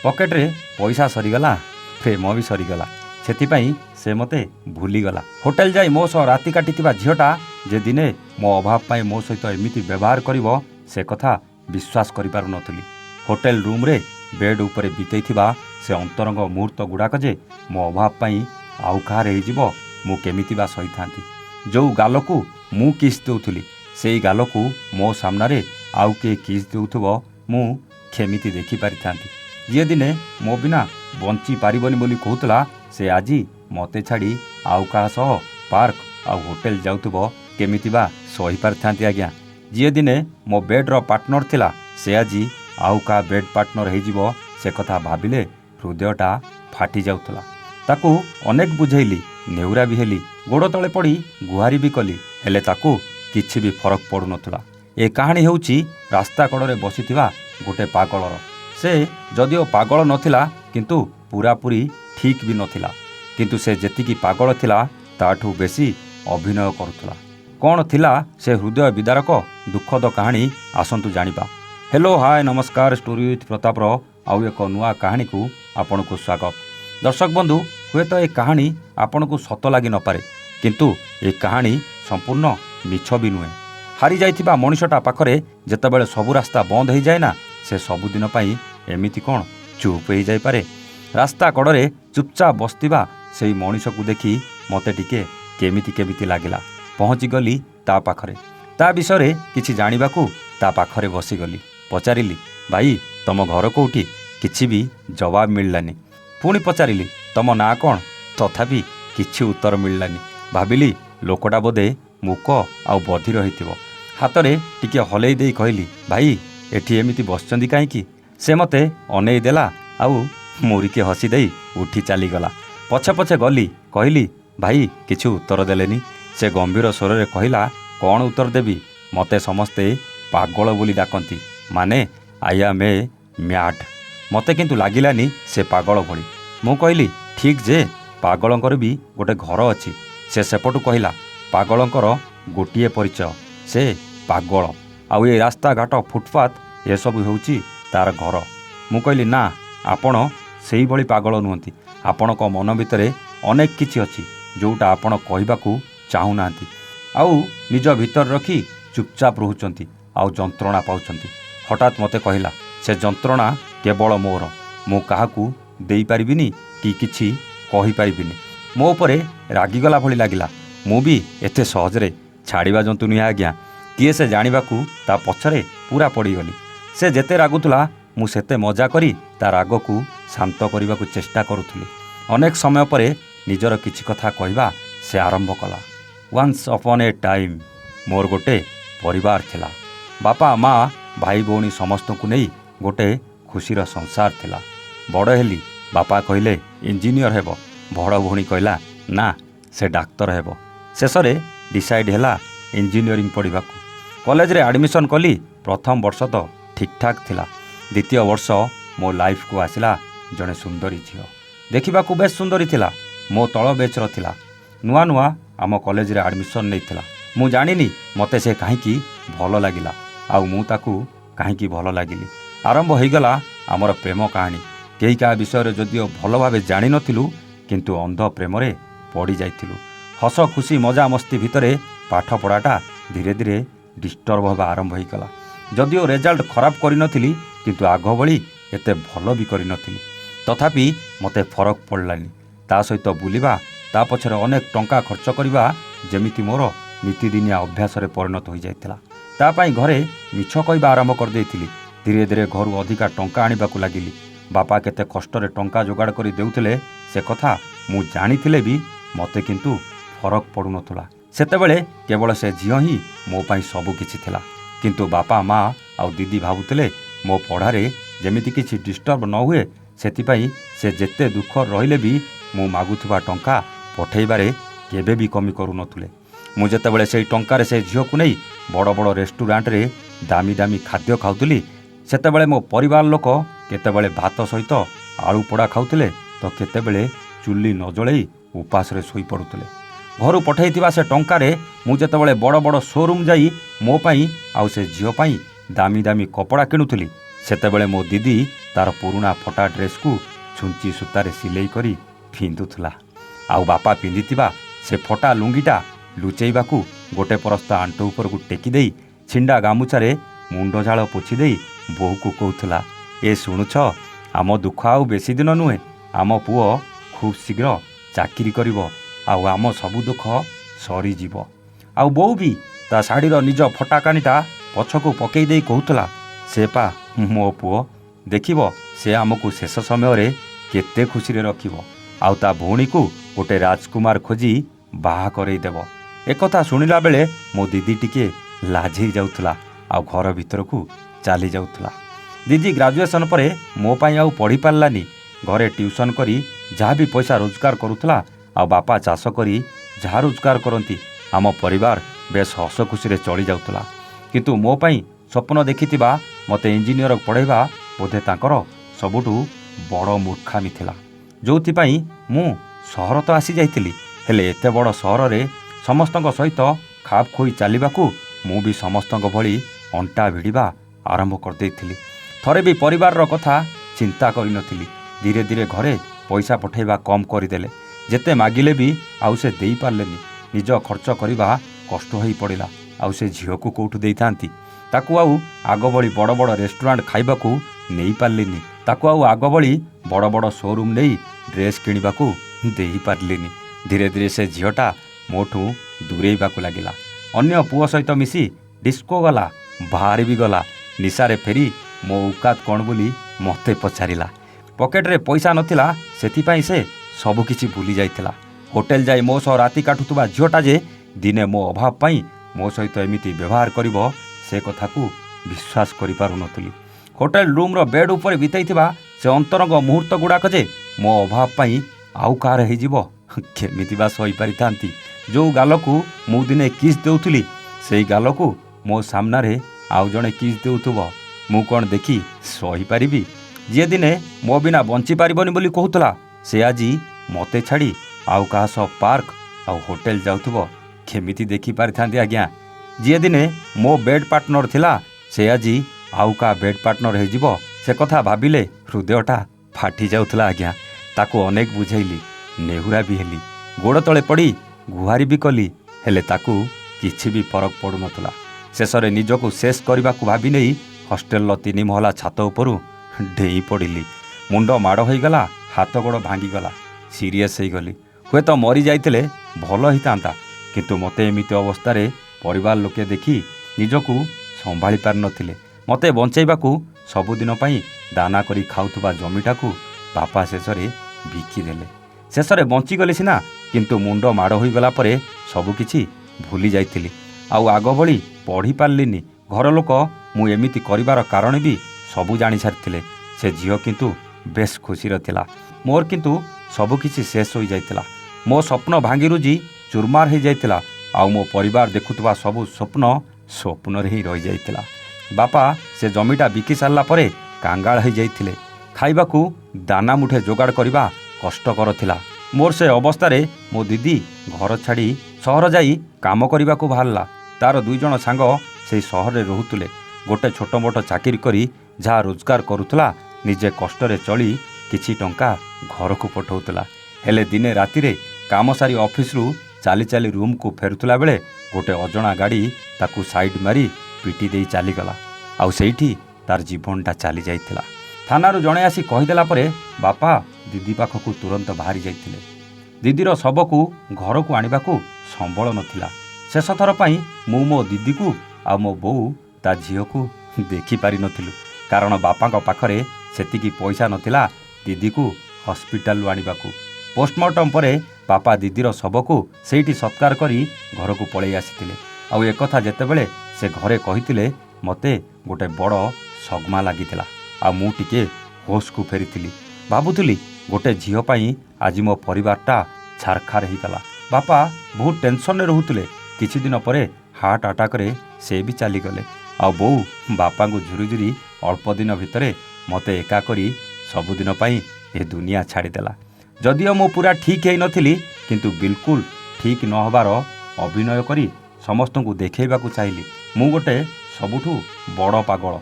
पकेट्रे पैसा सरीगला प्रेम भी सरीगला सेथिपाई से मते भूलीगला। होटेल जाई मो सह राति काटिथिबा झियोटा जे दिने मो अभाव पाई मो सहित एमिति व्यवहार करिवो से कथा विश्वास करि पारु नथिली। होटेल रूम रे बेड उपरे बितेइथिबा से अंतरंग मुहूर्त गुड़ाक जे मो अभाव पाई आउ काहार हेजिबो मु केमिति बा सही थांती। जो गालकू मु किस देउथुली सेई गालकू मो सामनारे आउ के किस देउथुबो मु केमिति देखि पारि थांती। जे दिने मो बिना बंची पारिबनी बोली कहूतला से आजी मते छाड़ी आउ काहा सह पार्क आउ होटेल जाउथुबो केमिति बा सही पारि थांती आज्ञा। जे दिने मो बेड्र पार्टनर थिला से आजी आउ का बेड पार्टनर हेजिबो से कथा भाबिले हृदयटा फाटी जाउतला। ताकू अनेक बुझेइली नेउरा भी हेली गोड़ तले पड़ी गुहारी भी कली हेले ताकू किछि भी फरक पड़ु नथुला। ए कहानी हेउची रास्ता कड़े बसिथिबा गोटे पागलर। से जदिओ पागल नथिला किंतु पूरापूरी ठीक भी नथिला किंतु से जेतिकी पागल थिला ताठू बेसी अभिनय करुथला। कौन थिला से हृदय विदारक दुखद कहानी आसंतु जानिबा। हेलो हाय नमस्कार स्टोरी विथ प्रतापर आउ एक नुआ कहानी को आपन को स्वागत। दर्शक बंधु हुए तो ये कहानी आपन को सत लगी न पारे किंतु ये कहानी संपूर्ण मिछ भी नुहे। हारी जाइथिबा मनुष्यटा पाखरे जेतेबेले सबु रास्ता बंद हो जाए ना से सबुदिन पाई एमिति कौन चुप हो जाए पारे। रास्ता कड़े चुपचाप बसतिबा सेई मनीष को देखी मते टिके केमिति केमिति लागिला। पहुँची गली ता पाखरे ता विषय किछि जानिबाकू ता पाखरे बसीगली। पचारिली भाई तम घर कोउठी किछि भी जवाब मिललानी। पुणी पचारिली तम ना कौन तथापि किछि उत्तर मिललानी। भाबिली लोकटा बोधे मूक आउ बधिर होइथिबो। हातरे टिके हलेई देई कहली भाई एठी एमिति बसचंदी काईकी। से मते अनेई देला आउ मुरिके हसी देई उठी चलीगला। पछे पछे गली कहली भाई किछु उत्तर देलेनी। से गंभीर स्वर रे कहला कौन उत्तर देबी मते समस्ते पागल बोली डाकंती माने आई एम ए मैड। मते किंतु लागिलानी से पागल भली। मु कहली ठीक जे पागलंकर भी गोटे घर अच्छी। से सेपटू कहला पागलंकर गोटिए परिचय से पागल आउ ये रास्ता घाट फुटपाथ ये सब होउची तार घर। मु कहली ना आपण सेही भली पागल नुहंती। आपणक मन भितरे अनेक किछि अछि जोटा आपण कहबाकू चाहू नांती आउ निज भीतर रखी चुपचाप रहउचंती आउ जंत्रणा पाउचंती। हठात मते कहला से जंत्रणा केवल मोर मु काहाकू देई पारिबिनी कि किछि कहि पारिबिनी। मो उपरे रागिगला भली लागिला। मु भी एते सहजरे छाड़िबा जंतु नुहे आज्ञा। किए से जानिबाकू ता पछरे पूरा पड़ीगली। से जेते रागुतला मु सेते मजा करी ता रागकू शांत करबाकू चेष्टा करुथुली। अनेक समय परे निजर किछि कथा कहबा से आरंभ कला। वन्स अपॉन ए टाइम मोर गोटे परिवार थिला। बापा माँ भाई भौणी समस्त को नहीं गोटे खुशीर संसार थिला। बड़ हेली बापा कहले इंजीनियर हेबो। बड़ भौणी कहला ना से डाक्तर हेबो। शेषरे डिसाइड हैला इंजीनियरिंग पढ़ाकू। कॉलेज रे एडमिशन कली। प्रथम वर्ष तो ठीक ठाक थिला। द्वितीय वर्ष मो लाइफ को आसिला जड़े सुंदरी झील। देखिबाकू बेस सुंदरी थिला। मो तल बेचर थिला। नुआ नुआ आम कॉलेज रे एडमिशन नहीं थिला। मु जानिनी मते से कहीं भल लगिला आउ मु ताकू कहीं भल लगिली। आरंभ हो गला आमर प्रेम कहानी। कई क्या विषय जदिओ भल भाव जानी नथिलु किंतु अंध प्रेम रे पड़ी जाइथिलु। हस खुशी मजा मस्ती भितरे पाठ पढ़ाटा धीरे धीरे डिस्टर्ब होगा आरंभ हो गला। जदिओ रिजल्ट खराब करि नथिली किंतु आग भली एते भल भी करि नथिली। तथापि मते फरक पड़लानी। ता सहित बुलिबा ता पछरे अनेक टंका खर्च करिबा जेमिति मोर नीतिदिनिया अभ्यास रे परिणत हो जाइतिला। ता पाई घरे मिछ कहबा आरंभ कर देइतिली। धीरे धीरे घर अधिका टंका आनिबाकू लागिली। बापा केते कष्टरे टंका जोगाड़ करी देउथिले से कथा मु जानिथिले भी मते किंतु फरक पड़ु नथुला। सेतेबेले केवल से झियो ही मो पाई सबु किछि थिला किंतु बापा माँ आउ दीदी भाबुथिले मो पढ़ारे जेमिति किछि डिस्टर्ब न हुए सेतिपाई से जेते दुख रहिले भी मु मागुथुबा टंका पठेइबारे केबे भी कमी करू नथुले। मु जेतेबेले सेई टंकारे से झियो को नहीं बड़ बड़ रेस्टोरेंट रे दामी दामी खाद्य खाउथुली सेतेबेले मो परिवार लोक केतेबेले भात सहित आलू पोड़ा खाउथुले तो केतेबेले चुल्ली न जळेई उपास रे सोई पड़ुथुले। घरु पठेइथिबा से टंकारे मु जेतेबेले बड़ बड़ शोरूम जाई मो पाई आउ से झियो पाई दामी दामी कपड़ा किणुथुली ସେତେବେଳେ ମୋ ଦିଦି ତାର ପୁରୁଣା ଫଟା ଡ୍ରେସ୍କୁ ଛୁଞ୍ଚି ସୂତାରେ ସିଲେଇ କରି ପିନ୍ଧୁଥିଲା। ଆଉ ବାପା ପିନ୍ଧିଥିବା ସେ ଫଟା ଲୁଙ୍ଗିଟା ଲୁଚେଇବାକୁ ଗୋଟେ ପରସ୍ତ ଆଣ୍ଠୁ ଉପରକୁ ଟେକି ଦେଇ ଛିଣ୍ଡା ଗାମୁଛାରେ ମୁଣ୍ଡ ଝାଳ ପୋଛି ଦେଇ ବୋଉକୁ କହୁଥିଲା, ଏ ଶୁଣୁଛ, ଆମ ଦୁଃଖ ଆଉ ବେଶୀ ଦିନ ନୁହେଁ। ଆମ ପୁଅ ଖୁବ୍ ଶୀଘ୍ର ଚାକିରି କରିବ ଆଉ ଆମ ସବୁ ଦୁଃଖ ସରିଯିବ। ଆଉ ବୋଉ ବି ତା ଶାଢ଼ୀର ନିଜ ଫଟା କାନିଟା ପଛକୁ ପକେଇ ଦେଇ କହୁଥିଲା, ସେ ପା ମୋ ପୁଅ, ଦେଖିବ ସେ ଆମକୁ ଶେଷ ସମୟରେ କେତେ ଖୁସିରେ ରଖିବ ଆଉ ତା ଭଉଣୀକୁ ଗୋଟେ ରାଜକୁମାର ଖୋଜି ବାହା କରେଇ ଦେବ। ଏକଥା ଶୁଣିଲା ବେଳେ ମୋ ଦିଦି ଟିକେ ଲାଜେଇ ଯାଉଥିଲା ଆଉ ଘର ଭିତରକୁ ଚାଲି ଯାଉଥିଲା। ଦିଦି ଗ୍ରାଜୁଏସନ୍ ପରେ ମୋ ପାଇଁ ଆଉ ପଢ଼ିପାରିଲାନି। ଘରେ ଟ୍ୟୁସନ୍ କରି ଯାହା ବି ପଇସା ରୋଜଗାର କରୁଥିଲା ଆଉ ବାପା ଚାଷ କରି ଯାହା ରୋଜଗାର କରନ୍ତି ଆମ ପରିବାର ବେଶ ହସ ଖୁସିରେ ଚଳି ଯାଉଥିଲା। କିନ୍ତୁ ମୋ ପାଇଁ ସ୍ୱପ୍ନ ଦେଖିଥିବା ମୋତେ ଇଞ୍ଜିନିୟର ପଢ଼ାଇବା ବୋଧେ ତାଙ୍କର ସବୁଠୁ ବଡ଼ ମୂର୍ଖାମି ଥିଲା। ଯେଉଁଥିପାଇଁ ମୁଁ ସହର ତ ଆସିଯାଇଥିଲି, ହେଲେ ଏତେ ବଡ଼ ସହରରେ ସମସ୍ତଙ୍କ ସହିତ ଖାପ ଖୋଇ ଚାଲିବାକୁ ମୁଁ ବି ସମସ୍ତଙ୍କ ଭଳି ଅଣ୍ଟା ଭିଡ଼ିବା ଆରମ୍ଭ କରିଦେଇଥିଲି। ଥରେ ବି ପରିବାରର କଥା ଚିନ୍ତା କରିନଥିଲି। ଧୀରେ ଧୀରେ ଘରେ ପଇସା ପଠାଇବା କମ୍ କରିଦେଲେ। ଯେତେ ମାଗିଲେ ବି ଆଉ ସେ ଦେଇପାରିଲେନି। ନିଜ ଖର୍ଚ୍ଚ କରିବା କଷ୍ଟ ହୋଇ ପଡ଼ିଲା। ଆଉ ସେ ଝିଅକୁ କେଉଁଠୁ ଦେଇଥାନ୍ତି? ତାକୁ ଆଉ ଆଗ ଭଳି ବଡ଼ ବଡ଼ ରେଷ୍ଟୁରାଣ୍ଟ ଖାଇବାକୁ ନେଇପାରିଲିନି। ତାକୁ ଆଉ ଆଗ ଭଳି ବଡ଼ ବଡ଼ ଶୋରୁମ୍ ନେଇ ଡ୍ରେସ୍ କିଣିବାକୁ ଦେଇପାରିଲିନି। ଧୀରେ ଧୀରେ ସେ ଝିଅଟା ମୋଠୁ ଦୂରେଇବାକୁ ଲାଗିଲା। ଅନ୍ୟ ପୁଅ ସହିତ ମିଶି ଡିସ୍କୋ ଗଲା, ବାହାରେ ବି ଗଲା। ନିଶାରେ ଫେରି ମୋ ଔକାତ କ'ଣ ବୋଲି ମୋତେ ପଚାରିଲା। ପକେଟରେ ପଇସା ନଥିଲା, ସେଥିପାଇଁ ସେ ସବୁକିଛି ଭୁଲି ଯାଇଥିଲା। ହୋଟେଲ ଯାଇ ମୋ ସହ ରାତି କାଟୁଥିବା ଝିଅଟା ଯେ ଦିନେ ମୋ ଅଭାବ ପାଇଁ ମୋ ସହିତ ଏମିତି ବ୍ୟବହାର କରିବ, ସେ କଥାକୁ ବିଶ୍ୱାସ କରିପାରୁନଥିଲି। ହୋଟେଲ ରୁମ୍ର ବେଡ୍ ଉପରେ ବିତାଇଥିବା ସେ ଅନ୍ତରଙ୍ଗ ମୁହୂର୍ତ୍ତ ଗୁଡ଼ାକ ଯେ ମୋ ଅଭାବ ପାଇଁ ଆଉ କାହାର ହେଇଯିବ, କେମିତି ବା ସହିପାରିଥାନ୍ତି? ଯେଉଁ ଗାଲକୁ ମୁଁ ଦିନେ କିସ୍ ଦେଉଥିଲି, ସେଇ ଗାଲକୁ ମୋ ସାମ୍ନାରେ ଆଉ ଜଣେ କିସ୍ ଦେଉଥିବ, ମୁଁ କ'ଣ ଦେଖି ସହିପାରିବି? ଯିଏ ଦିନେ ମୋ ବିନା ବଞ୍ଚିପାରିବନି ବୋଲି କହୁଥିଲା, ସେ ଆଜି ମୋତେ ଛାଡ଼ି ଆଉ କାହା ସହ ପାର୍କ ଆଉ ହୋଟେଲ ଯାଉଥିବ, କେମିତି ଦେଖିପାରିଥାନ୍ତି ଆଜ୍ଞା? ଯିଏ ଦିନେ ମୋ ବେଡ୍ ପାର୍ଟନର ଥିଲା, ସେ ଆଜି ଆଉ କାହା ବେଡ୍ ପାର୍ଟନର ହେଇଯିବ, ସେ କଥା ଭାବିଲେ ହୃଦୟଟା ଫାଟି ଯାଉଥିଲା ଆଜ୍ଞା। ତାକୁ ଅନେକ ବୁଝେଇଲି, ନେହୁରା ବି ହେଲି, ଗୋଡ଼ ତଳେ ପଡ଼ି ଗୁହାରି ବି କଲି, ହେଲେ ତାକୁ କିଛି ବି ଫରକ ପଡ଼ୁନଥିଲା। ଶେଷରେ ନିଜକୁ ଶେଷ କରିବାକୁ ଭାବି ନେଇ ହଷ୍ଟେଲର 3 ମହଲା ଛାତ ଉପରୁ ଡେଇଁ ପଡ଼ିଲି। ମୁଣ୍ଡ ମାଡ଼ ହୋଇଗଲା, ହାତ ଗୋଡ଼ ଭାଙ୍ଗିଗଲା, ସିରିୟସ୍ ହେଇଗଲି। ହୁଏତ ମରିଯାଇଥିଲେ ଭଲ ହେଇଥାନ୍ତା, କିନ୍ତୁ ମୋତେ ଏମିତି ଅବସ୍ଥାରେ ପରିବାର ଲୋକେ ଦେଖି ନିଜକୁ ସମ୍ଭାଳି ପାରିନଥିଲେ। ମୋତେ ବଞ୍ଚେଇବାକୁ ସବୁଦିନ ପାଇଁ ଦାନା କରି ଖାଉଥିବା ଜମିଟାକୁ ବାପା ଶେଷରେ ବିକିଦେଲେ। ଶେଷରେ ବଞ୍ଚିଗଲି ସିନା, କିନ୍ତୁ ମୁଣ୍ଡ ମାଡ଼ ହୋଇଗଲା ପରେ ସବୁକିଛି ଭୁଲି ଯାଇଥିଲି। ଆଉ ଆଗ ଭଳି ପଢ଼ିପାରିଲିନି। ଘର ଲୋକ ମୁଁ ଏମିତି କରିବାର କାରଣ ବି ସବୁ ଜାଣିସାରିଥିଲେ। ସେ ଝିଅ କିନ୍ତୁ ବେଶ ଖୁସିରେ ଥିଲା। ମୋର କିନ୍ତୁ ସବୁକିଛି ଶେଷ ହୋଇଯାଇଥିଲା। ମୋ ସ୍ୱପ୍ନ ଭାଙ୍ଗି ରୁଜି ଚୁରମାର ହୋଇଯାଇଥିଲା। ଆଉ ମୋ ପରିବାର ଦେଖୁଥିବା ସବୁ ସ୍ୱପ୍ନ ସ୍ୱପ୍ନରେ ହିଁ ରହିଯାଇଥିଲା। ବାପା ସେ ଜମିଟା ବିକି ସାରିଲା ପରେ କାଙ୍ଗାଳ ହୋଇଯାଇଥିଲେ। ଖାଇବାକୁ ଦାନା ମୁଠେ ଯୋଗାଡ଼ କରିବା କଷ୍ଟକର ଥିଲା। ମୋର ସେ ଅବସ୍ଥାରେ ମୋ ଦିଦି ଘର ଛାଡ଼ି ସହର ଯାଇ କାମ କରିବାକୁ ବାହାରିଲା। ତାର 2 ଜଣ ସାଙ୍ଗ ସେଇ ସହରରେ ରହୁଥିଲେ। ଗୋଟେ ଛୋଟ ମୋଟ ଚାକିରି କରି ଯାହା ରୋଜଗାର କରୁଥିଲା, ନିଜେ କଷ୍ଟରେ ଚଳି କିଛି ଟଙ୍କା ଘରକୁ ପଠାଉଥିଲା। ହେଲେ ଦିନେ ରାତିରେ କାମ ସାରି ଅଫିସରୁ ଚାଲି ଚାଲି ରୁମ୍କୁ ଫେରୁଥିଲା ବେଳେ ଗୋଟେ ଅଜଣା ଗାଡ଼ି ତାକୁ ସାଇଡ୍ ମାରି ପିଟି ଦେଇ ଚାଲିଗଲା। ଆଉ ସେଇଠି ତାର ଜୀବନଟା ଚାଲି ଯାଇଥିଲା। ଥାନାରୁ ଜଣେ ଆସି କହିଦେଲା ପରେ ବାପା ଦିଦି ପାଖକୁ ତୁରନ୍ତ ବାହାରି ଯାଇଥିଲେ। ଦିଦିର ଶବକୁ ଘରକୁ ଆଣିବାକୁ ସମ୍ବଳ ନଥିଲା। ଶେଷ ଥର ପାଇଁ ମୁଁ ମୋ ଦିଦିକୁ ଆଉ ମୋ ବୋଉ ତା ଝିଅକୁ ଦେଖିପାରିନଥିଲୁ, କାରଣ ବାପାଙ୍କ ପାଖରେ ସେତିକି ପଇସା ନଥିଲା ଦିଦିକୁ ହସ୍ପିଟାଲରୁ ଆଣିବାକୁ। ପୋଷ୍ଟମର୍ଟମ୍ ପରେ ବାପା ଦିଦିର ଶବକୁ ସେଇଠି ସତ୍କାର କରି ଘରକୁ ପଳେଇ ଆସିଥିଲେ। ଆଉ ଏକଥା ଯେତେବେଳେ ସେ ଘରେ କହିଥିଲେ, ମୋତେ ଗୋଟେ ବଡ଼ ସଗ୍ମା ଲାଗିଥିଲା। ଆଉ ମୁଁ ଟିକେ ହୋସ୍କୁ ଫେରିଥିଲି। ଭାବୁଥିଲି ଗୋଟେ ଝିଅ ପାଇଁ ଆଜି ମୋ ପରିବାରଟା ଛାରଖାର ହେଇଗଲା। ବାପା ବହୁତ ଟେନସନରେ ରହୁଥିଲେ। କିଛି ଦିନ ପରେ ହାର୍ଟ ଆଟାକରେ ସେ ବି ଚାଲିଗଲେ। ଆଉ ବୋଉ ବାପାଙ୍କୁ ଝୁରି ଝୁରି ଅଳ୍ପ ଦିନ ଭିତରେ ମୋତେ ଏକା କରି ସବୁଦିନ ପାଇଁ ଏ ଦୁନିଆ ଛାଡ଼ିଦେଲା। ଯଦିଓ ମୁଁ ପୁରା ଠିକ୍ ହେଇନଥିଲି, କିନ୍ତୁ ବିଲକୁଲ ଠିକ୍ ନ ହେବାର ଅଭିନୟ କରି ସମସ୍ତଙ୍କୁ ଦେଖେଇବାକୁ ଚାହିଁଲି ମୁଁ ଗୋଟେ ସବୁଠୁ ବଡ଼ ପାଗଳ।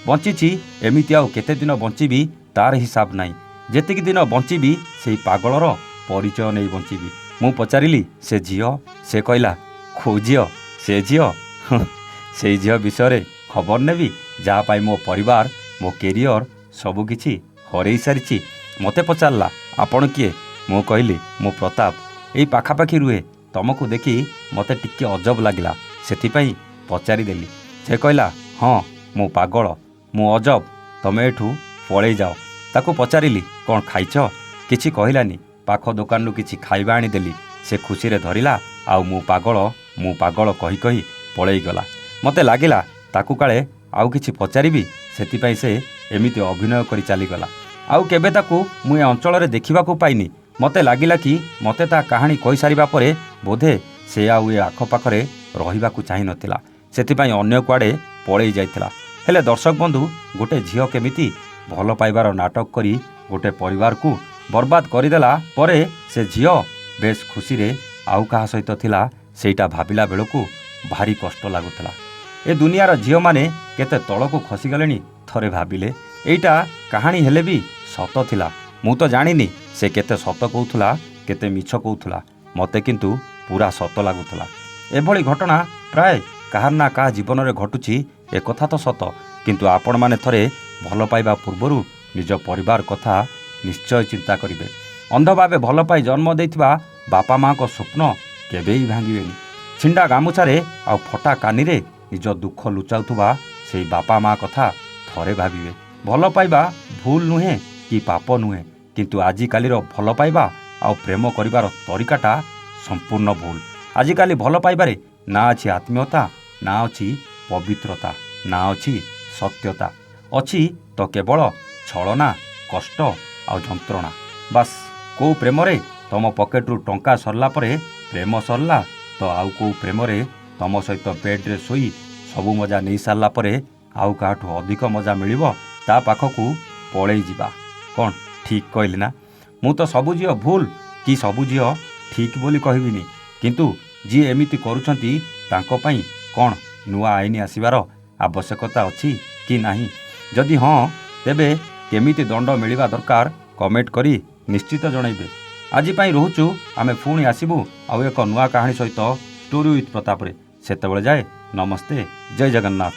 ବଞ୍ଚିଛି ଏମିତି ଆଉ କେତେ ଦିନ ବଞ୍ଚିବି ତାର ହିସାବ ନାହିଁ। ଯେତିକି ଦିନ ବଞ୍ଚିବି ସେଇ ପାଗଳର ପରିଚୟ ନେଇ ବଞ୍ଚିବି। ମୁଁ ପଚାରିଲି ସେ ଝିଅ? ସେ କହିଲା କୋଉ ଝିଅ? ସେ ଝିଅ ସେଇ ଝିଅ ବିଷୟରେ ଖବର ନେବି ଯାହା ପାଇଁ ମୋ ପରିବାର ମୋ କ୍ୟାରିୟର ସବୁକିଛି ହରେଇ ସାରିଛି। ମୋତେ ପଚାରିଲା ଆପଣ କିଏ? ମୁଁ କହିଲି ମୁଁ ପ୍ରତାପ, ଏଇ ପାଖାପାଖି ରୁହେ। ତମକୁ ଦେଖି ମୋତେ ଟିକେ ଅଜବ ଲାଗିଲା, ସେଥିପାଇଁ ପଚାରିଦେଲି। ସେ କହିଲା ହଁ ମୁଁ ପାଗଳ, ମୁଁ ଅଜବ, ତମେ ଏଠୁ ପଳେଇ ଯାଅ। ତାକୁ ପଚାରିଲି କ'ଣ ଖାଇଛ? କିଛି କହିଲାନି। ପାଖ ଦୋକାନରୁ କିଛି ଖାଇବା ଆଣିଦେଲି। ସେ ଖୁସିରେ ଧରିଲା ଆଉ ମୁଁ ପାଗଳ କହି କହି ପଳେଇଗଲା। ମୋତେ ଲାଗିଲା ତାକୁ କାଳେ ଆଉ କିଛି ପଚାରିବି, ସେଥିପାଇଁ ସେ ଏମିତି ଅଭିନୟ କରି ଚାଲିଗଲା। ଆଉ କେବେ ତାକୁ ମୁଁ ଏ ଅଞ୍ଚଳରେ ଦେଖିବାକୁ ପାଇନି। ମୋତେ ଲାଗିଲା କି ମୋତେ ତା କାହାଣୀ କହିସାରିବା ପରେ ବୋଧେ ସେ ଆଉ ଏ ଆଖପାଖରେ ରହିବାକୁ ଚାହିଁନଥିଲା, ସେଥିପାଇଁ ଅନ୍ୟ କୁଆଡ଼େ ପଳେଇ ଯାଇଥିଲା। ହେଲେ ଦର୍ଶକ ବନ୍ଧୁ, ଗୋଟେ ଝିଅ କେମିତି ଭଲ ପାଇବାର ନାଟକ କରି ଗୋଟେ ପରିବାରକୁ ବର୍ବାଦ କରିଦେଲା ପରେ ସେ ଝିଅ ବେଶ ଖୁସିରେ ଆଉ କାହା ସହିତ ଥିଲା ସେଇଟା ଭାବିଲା ବେଳକୁ ଭାରି କଷ୍ଟ ଲାଗୁଥିଲା। ଏ ଦୁନିଆର ଝିଅମାନେ କେତେ ତଳକୁ ଖସିଗଲେଣି ଥରେ ଭାବିଲେ। ଏଇଟା କାହାଣୀ ହେଲେ ବି ସତ ଥିଲା। ମୁଁ ତ ଜାଣିନି ସେ କେତେ ସତ କହୁଥିଲା କେତେ ମିଛ କହୁଥିଲା, ମୋତେ କିନ୍ତୁ ପୁରା ସତ ଲାଗୁଥିଲା। ଏଭଳି ଘଟଣା ପ୍ରାୟ କାହାର ନା କାହା ଜୀବନରେ ଘଟୁଛି, ଏକଥା ତ ସତ। କିନ୍ତୁ ଆପଣମାନେ ଥରେ ଭଲ ପାଇବା ପୂର୍ବରୁ ନିଜ ପରିବାର କଥା ନିଶ୍ଚୟ ଚିନ୍ତା କରିବେ। ଅନ୍ଧ ଭାବେ ଭଲ ପାଇ ଜନ୍ମ ଦେଇଥିବା ବାପା ମାଆଙ୍କ ସ୍ୱପ୍ନ କେବେ ବି ଭାଙ୍ଗିବେନି। ଛିଣ୍ଡା ଗାମୁଛାରେ ଆଉ ଫଟା କାନିରେ ନିଜ ଦୁଃଖ ଲୁଚାଉଥିବା ସେଇ ବାପା ମା କଥା ଥରେ ଭାବିବେ। ଭଲ ପାଇବା ଭୁଲ ନୁହେଁ କି ପାପ ନୁହେଁ, କିନ୍ତୁ ଆଜିକାଲିର ଭଲ ପାଇବା ଆଉ ପ୍ରେମ କରିବାର ତରିକାଟା ସମ୍ପୂର୍ଣ୍ଣ ଭୁଲ। ଆଜିକାଲି ଭଲ ପାଇବାରେ ନା ଅଛି ଆତ୍ମୀୟତା, ନା ଅଛି ପବିତ୍ରତା, ନା ଅଛି ସତ୍ୟତା। ଅଛି ତ କେବଳ ଛଳନା, କଷ୍ଟ ଆଉ ଯନ୍ତ୍ରଣା। ବାସ୍ କେଉଁ ପ୍ରେମରେ ତମ ପକେଟରୁ ଟଙ୍କା ସରିଲା ପରେ ପ୍ରେମ ସରିଲା, ତ ଆଉ କେଉଁ ପ୍ରେମରେ ତମ ସହିତ ବେଡ଼୍ରେ ଶୋଇ ସବୁ ମଜା ନେଇ ସାରିଲା ପରେ ଆଉ କାହାଠୁ ଅଧିକ ମଜା ମିଳିବ ତା ପାଖକୁ ପଳେଇ ଯିବା। କ'ଣ ଠିକ୍ କହିଲି ନା? ମୁଁ ତ ସବୁ ଝିଅ ଭୁଲ କି ସବୁ ଝିଅ ଠିକ୍ ବୋଲି କହିବିନି, କିନ୍ତୁ ଯିଏ ଏମିତି କରୁଛନ୍ତି ତାଙ୍କ ପାଇଁ କ'ଣ ନୂଆ ଆଇନ ଆସିବାର ଆବଶ୍ୟକତା ଅଛି କି ନାହିଁ? ଯଦି ହଁ, ତେବେ କେମିତି ଦଣ୍ଡ ମିଳିବା ଦରକାର କମେଣ୍ଟ କରି ନିଶ୍ଚିତ ଜଣାଇବେ। ଆଜି ପାଇଁ ରହୁଛୁ। ଆମେ ପୁଣି ଆସିବୁ ଆଉ ଏକ ନୂଆ କାହାଣୀ ସହିତ ଷ୍ଟୋରି ୱିଥ୍ ପ୍ରତାପରେ। ସେତେବେଳେ ଯାଏ ନମସ୍ତେ, ଜୟ ଜଗନ୍ନାଥ।